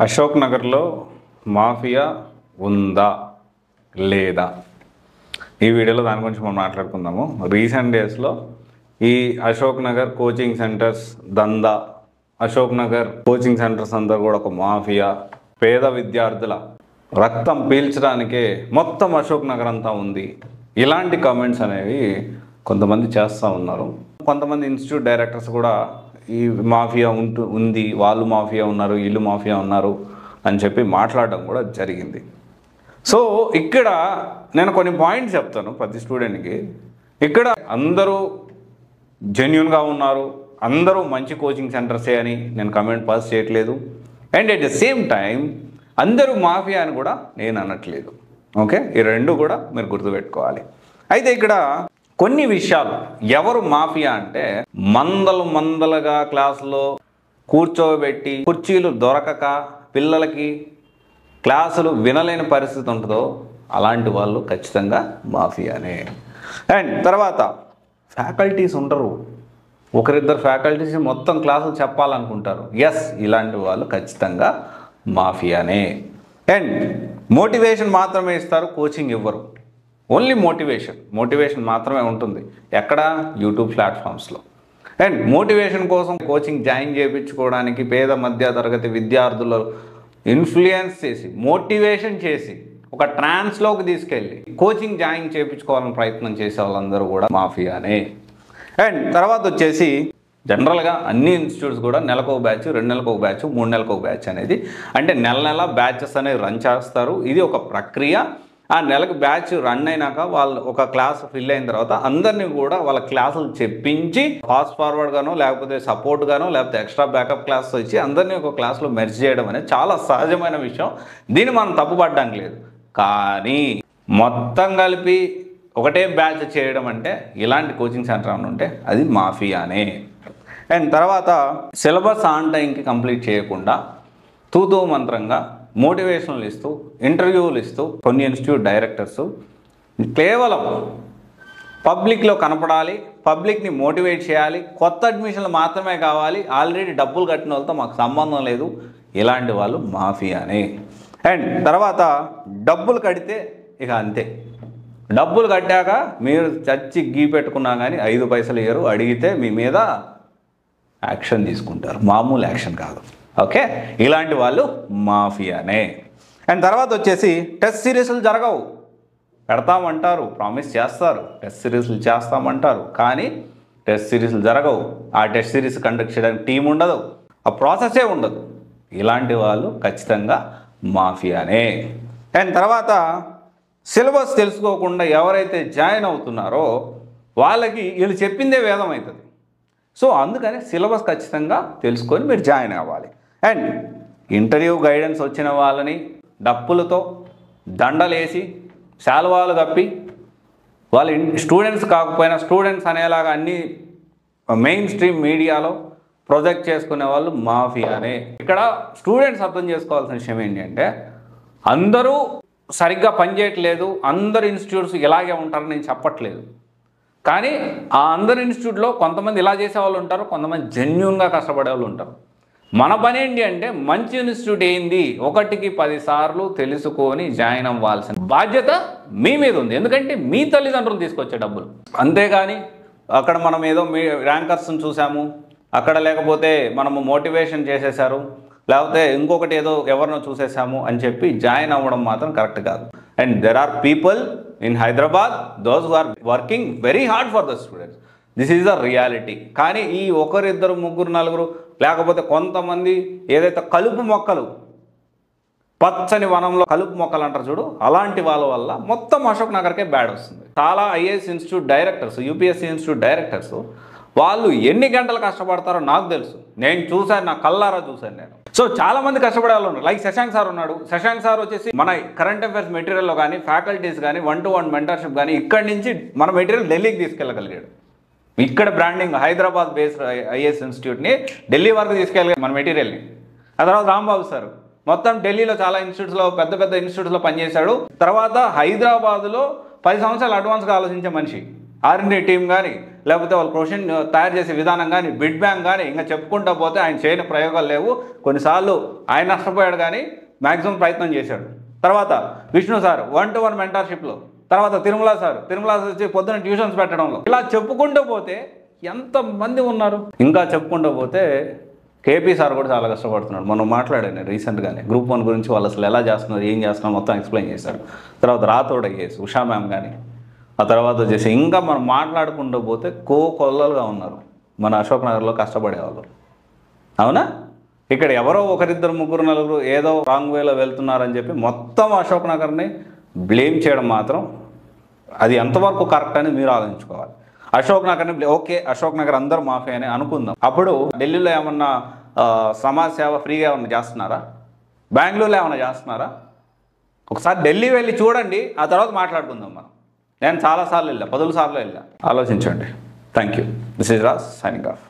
అశోక్ నగర్లో మాఫియా ఉందా లేదా? ఈ వీడియోలో దాని గురించి మనం మాట్లాడుకుందాము. రీసెంట్ డేస్లో ఈ అశోక్ నగర్ కోచింగ్ సెంటర్స్ దందా, అశోక్ నగర్ కోచింగ్ సెంటర్స్ అంతా కూడా ఒక మాఫియా, పేద విద్యార్థుల రక్తం పీల్చడానికే మొత్తం అశోక్ నగర్ అంతా ఉంది, ఇలాంటి కామెంట్స్ అనేవి కొంతమంది చేస్తూ ఉన్నారు. కొంతమంది ఇన్స్టిట్యూట్ డైరెక్టర్స్ కూడా ఈ మాఫియా ఉంది, వాళ్ళు మాఫియా ఉన్నారు, వీళ్ళు మాఫియా ఉన్నారు అని చెప్పి మాట్లాడడం కూడా జరిగింది. సో ఇక్కడ నేను కొన్ని పాయింట్స్ చెప్తాను ప్రతి స్టూడెంట్కి. ఇక్కడ అందరూ జెన్యున్గా ఉన్నారు, అందరూ మంచి కోచింగ్ సెంటర్సే అని నేను కమెంట్ పాస్ చేయట్లేదు. And at the same time అందరూ మాఫియా అని కూడా నేను అనట్లేదు. ఓకే, ఈ రెండు కూడా మీరు గుర్తుపెట్టుకోవాలి. అయితే ఇక్కడ కొన్ని విషయాలు, ఎవరు మాఫియా అంటే మందలుగా క్లాసులో కూర్చోబెట్టి కుర్చీలు దొరకక పిల్లలకి క్లాసులు వినలేని పరిస్థితి ఉంటుందో అలాంటి వాళ్ళు ఖచ్చితంగా మాఫియానే. అండ్ తర్వాత ఫ్యాకల్టీస్ ఉండరు, ఒకరిద్దరు ఫ్యాకల్టీస్ మొత్తం క్లాసులు చెప్పాలనుకుంటారు. ఎస్, ఇలాంటి వాళ్ళు ఖచ్చితంగా మాఫియానే. అండ్ మోటివేషన్ మాత్రమే ఇస్తారు, కోచింగ్ ఇవ్వరు. ఓన్లీ మోటివేషన్ మాత్రమే ఉంటుంది. ఎక్కడ? యూట్యూబ్ ప్లాట్ఫామ్స్లో. అండ్ మోటివేషన్ కోసం కోచింగ్ జాయిన్ చేయించుకోవడానికి పేద మధ్య తరగతి విద్యార్థులు ఇన్ఫ్లుయెన్స్ చేసి, మోటివేషన్ చేసి ఒక ట్రాన్స్లోకి తీసుకెళ్ళి కోచింగ్ జాయిన్ చేయించుకోవాలని ప్రయత్నం చేసే వాళ్ళందరూ కూడా మాఫియానే. అండ్ తర్వాత వచ్చేసి జనరల్గా అన్ని ఇన్స్టిట్యూట్స్ కూడా నెలకు ఒక బ్యాచ్, 2 నెలలకు ఒక బ్యాచ్, 3 నెలలకు ఒక బ్యాచ్ అనేది, అంటే నెల బ్యాచెస్ అనేవి రన్ చేస్తారు. ఇది ఒక ప్రక్రియ. ఆ నెలకు బ్యాచ్ రన్ అయినాక వాళ్ళు ఒక క్లాస్ ఫిల్ అయిన తర్వాత అందరినీ కూడా వాళ్ళ క్లాసులు చెప్పించి ఫాస్ట్ ఫార్వర్డ్గానో లేకపోతే సపోర్ట్గానో లేకపోతే ఎక్స్ట్రా బ్యాకప్ క్లాస్ ఇచ్చి అందరినీ ఒక క్లాస్లో మెర్జ్ చేయడం అనేది చాలా సహజమైన విషయం. దీన్ని మనం తప్పుపడడానికి లేదు. కానీ మొత్తం కలిపి ఒకటే బ్యాచ్ చేయడం అంటే, ఇలాంటి కోచింగ్ సెంటర్ అని ఉంటే అది మాఫియానే. అండ్ తర్వాత సిలబస్ ఆన్ టైంకి కంప్లీట్ చేయకుండా తూతూ మంత్రంగా మోటివేషన్లు ఇస్తూ ఇంటర్వ్యూలు ఇస్తూ కొన్ని ఇన్స్టిట్యూట్ డైరెక్టర్స్ కేవలం పబ్లిక్లో కనపడాలి, పబ్లిక్ని మోటివేట్ చేయాలి, కొత్త అడ్మిషన్లు మాత్రమే కావాలి, ఆల్రెడీ డబ్బులు కట్టిన వాళ్ళతో మాకు సంబంధం లేదు, ఇలాంటి వాళ్ళు మాఫియానే. అండ్ తర్వాత డబ్బులు కడితే ఇక అంతే. డబ్బులు కట్టాక మీరు చచ్చి గీ పెట్టుకున్నా కానీ 5 పైసలు ఇయ్యరు, అడిగితే మీ మీద యాక్షన్ తీసుకుంటారు, మామూలు యాక్షన్ కాదు. ఓకే, ఇలాంటి వాళ్ళు మాఫియానే. అండ్ తర్వాత వచ్చేసి టెస్ట్ సిరీస్లు జరగవు, పెడతామంటారు, ప్రామిస్ చేస్తారు, టెస్ట్ సిరీస్లు చేస్తామంటారు, కానీ టెస్ట్ సిరీస్లు జరగవు. ఆ టెస్ట్ సిరీస్ కండక్ట్ చేయడానికి టీం ఉండదు, ఆ ప్రాసెసే ఉండదు. ఇలాంటి వాళ్ళు ఖచ్చితంగా మాఫియానే. అండ్ తర్వాత సిలబస్ తెలుసుకోకుండా ఎవరైతే జాయిన్ అవుతున్నారో వాళ్ళకి వీళ్ళు చెప్పిందే వేదం అవుతుంది. సో అందుకని సిలబస్ ఖచ్చితంగా తెలుసుకొని మీరు జాయిన్ అవ్వాలి. అండ్ ఇంటర్వ్యూ గైడెన్స్ వచ్చిన వాళ్ళని డప్పులతో దండలేసి శాలువాలు కప్పి వాళ్ళు స్టూడెంట్స్ కాకపోయినా స్టూడెంట్స్ అనేలాగా అన్ని మెయిన్ స్ట్రీమ్ మీడియాలో ప్రొజెక్ట్ చేసుకునే వాళ్ళు మాఫియానే. ఇక్కడ స్టూడెంట్స్ అర్థం చేసుకోవాల్సిన విషయం ఏంటంటే, అందరూ సరిగ్గా పనిచేయట్లేదు, అందరు ఇన్స్టిట్యూట్స్ ఇలాగే ఉంటారని నేను చెప్పట్లేదు. కానీ ఆ అందరు ఇన్స్టిట్యూట్లో కొంతమంది ఇలా చేసే వాళ్ళు ఉంటారు, కొంతమంది జెన్యున్గా కష్టపడే వాళ్ళు ఉంటారు. మన పని ఏంటి అంటే, మంచి ఇన్స్టిట్యూట్ ఏంది 1కి 10 సార్లు తెలుసుకొని జాయిన్ అవ్వాల్సిన బాధ్యత మీ మీద ఉంది. ఎందుకంటే మీ తల్లిదండ్రులు తీసుకొచ్చే డబ్బులు. అంతేగాని అక్కడ మనం ఏదో మీ ర్యాంకర్స్ని చూసాము, అక్కడ లేకపోతే మనము మోటివేషన్ చేసేసారు, లేకపోతే ఇంకొకటి ఏదో ఎవరినో చూసేసాము అని చెప్పి జాయిన్ అవ్వడం మాత్రం కరెక్ట్ కాదు. And there are people in Hyderabad, those who are working very hard for the students. This is the reality. కానీ ఈ 1, 2, 3, 4 లేకపోతే కొంతమంది ఏదైతే కలుపు మొక్కలు, పచ్చని వనంలో కలుపు మొక్కలు అంటారు చూడు, అలాంటి వాళ్ళ వల్ల మొత్తం అశోక్ నగర్కే బ్యాడ్ వస్తుంది. చాలా IAS institute directors, UPSC institute directors వాళ్ళు ఎన్ని గంటలు కష్టపడతారో నాకు తెలుసు. నేను చూశాను, నా కళ్ళారా చూశాను నేను. సో చాలామంది కష్టపడే వాళ్ళు ఉన్నారు. లైక్ శశాంక్ సార్ ఉన్నాడు. శశాంక్ సార్ వచ్చేసి మన కరెంట్ అఫైర్స్ మెటీరియల్లో కానీ, ఫ్యాకల్టీస్ కానీ, 1-to-1 మెంటర్షిప్ కానీ ఇక్కడి నుంచి మన మెటీరియల్ ఢిల్లీకి తీసుకెళ్ళగలిగాడు. ఇక్కడ బ్రాండింగ్ హైదరాబాద్ బేస్డ్ ఐఏఎస్ ఇన్స్టిట్యూట్ని ఢిల్లీ వరకు తీసుకెళ్ళగలిగాడు మన మెటీరియల్ని. ఆ తర్వాత రాంబాబు సార్ మొత్తం ఢిల్లీలో చాలా ఇన్స్టిట్యూట్స్లో, పెద్ద ఇన్స్టిట్యూట్స్లో పనిచేశాడు. తర్వాత హైదరాబాద్లో 10 సంవత్సరాలు అడ్వాన్స్గా ఆలోచించే మనిషి. R&D టీం కానీ లేకపోతే వాళ్ళు క్వశ్చన్ తయారు చేసే విధానం కానీ బిడ్ బ్యాంక్ కానీ ఇంకా చెప్పుకుంటూ పోతే ఆయన చేయని ప్రయోగాలు లేవు. కొన్నిసార్లు ఆయన నష్టపోయాడు కానీ మ్యాక్సిమం ప్రయత్నం చేశాడు. తర్వాత విష్ణు సార్ 1-to-1 మెంటర్షిప్లో, తర్వాత తిరుమల సార్ వచ్చి పొద్దున ట్యూషన్స్ పెట్టడంలో, ఇలా చెప్పుకుంటూ పోతే ఎంతమంది ఉన్నారు. ఇంకా చెప్పుకుంటూ పోతే కేపీ సార్ కూడా చాలా కష్టపడుతున్నాడు. మనం మాట్లాడాను రీసెంట్గానే గ్రూప్ 1 గురించి, వాళ్ళు అసలు ఎలా చేస్తున్నారు ఏం చేస్తున్నారు మొత్తం ఎక్స్ప్లెయిన్ చేశారు. తర్వాత రాథోడ్ ఐఏఎస్ ఉషా మ్యామ్ కానీ, ఆ తర్వాత వచ్చేసి ఇంకా మనం మాట్లాడుకుంటూ పోతే కొల్లలుగా ఉన్నారు మన అశోక్ నగర్లో కష్టపడేవాళ్ళు. అవునా? ఇక్కడ ఎవరో ఒకరిద్దరు ముగ్గురు నలుగురు ఏదో రాంగ్ వేలో వెళ్తున్నారని చెప్పి మొత్తం అశోక్ నగర్ని బ్లేమ్ చేయడం మాత్రం అది ఎంతవరకు కరెక్ట్ అని మీరు ఆలోచించుకోవాలి. అశోక్ నగర్ని ఓకే అశోక్ నగర్ అందరూ మాఫీ అని అనుకుందాం. అప్పుడు ఢిల్లీలో ఏమన్నా సమాజ్ సేవ ఫ్రీగా ఏమన్నా చేస్తున్నారా? బెంగళూరులో ఏమన్నా చేస్తున్నారా? ఒకసారి ఢిల్లీ వెళ్ళి చూడండి, ఆ తర్వాత మాట్లాడుకుందాం మనం. నేను చాలాసార్లు వెళ్ళా, 10 సార్లు వెళ్ళా. ఆలోచించండి. Thank you. This is Raj signing off.